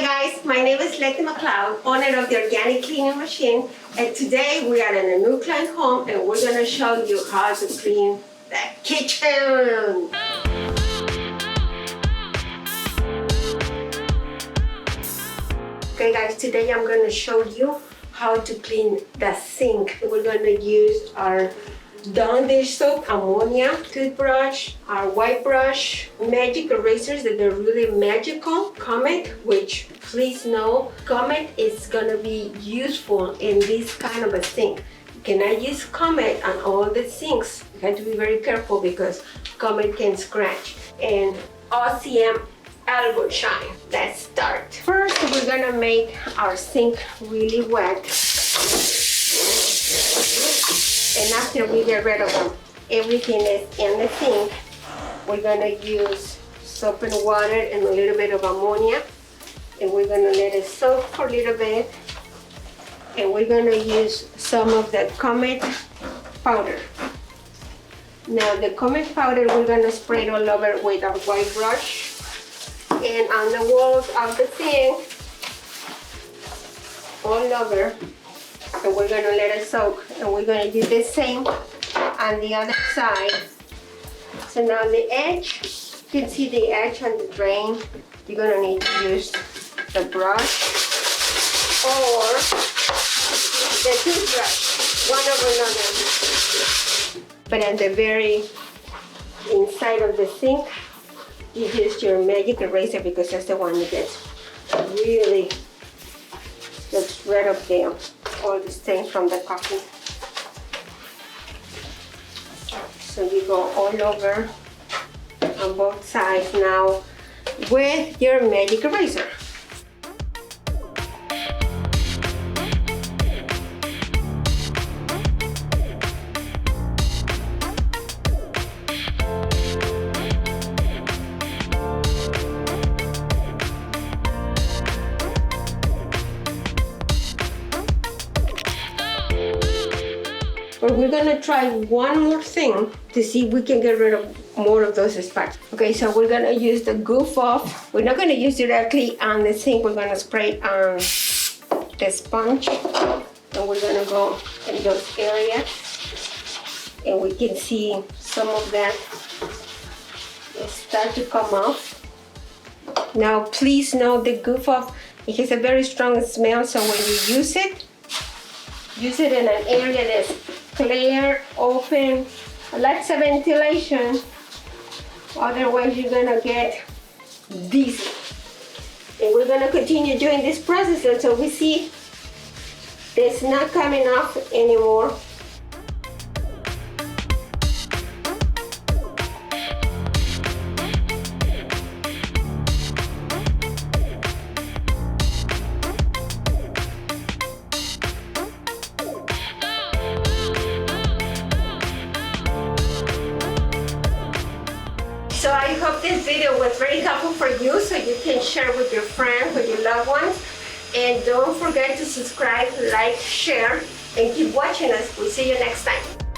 Hi guys, my name is LETY McCloud, owner of the organic cleaning machine, and today we are in a new client home and we're going to show you how to clean the kitchen. Okay guys, today I'm going to show you how to clean the sink. We're going to use our Dawn dish soap, Ammonia, Toothbrush, our white brush, magic erasers that are really magical, Comet, which please know, Comet is gonna be useful in this kind of a sink. You cannot use Comet on all the sinks. You have to be very careful because Comet can scratch. And OCM Elbow Shine. Let's start. First, we're gonna make our sink really wet. And after we get rid of everything that's in the sink, we're gonna use soap and water and a little bit of ammonia. And we're gonna let it soak for a little bit. And we're gonna use some of the Comet Powder. Now the Comet Powder, we're gonna spray it all over with our white brush. And on the walls of the sink, all over. And we're gonna let it soak, and we're gonna do the same on the other side. So now the edge, you can see the edge on the drain. You're gonna need to use the brush or the toothbrush, one over another. But at the very inside of the sink, you use your magic eraser because that's the one that gets really gets rid of all the stains from the coffee. So you go all over on both sides now with your magic eraser. But we're gonna try one more thing to see if we can get rid of more of those spots. Okay, so we're gonna use the Goof Off. We're not gonna use directly on the sink. We're gonna spray it on the sponge. And we're gonna go in those areas. And we can see some of that start to come off. Now, please know the Goof Off, it has a very strong smell, so when you use it in an area that's clear, open, lots of ventilation. Otherwise, you're gonna get diesel. And we're gonna continue doing this process until we see it's not coming off anymore. So I hope this video was very helpful for you so you can share with your friends, with your loved ones. And don't forget to subscribe, like, share, and keep watching us. We'll see you next time.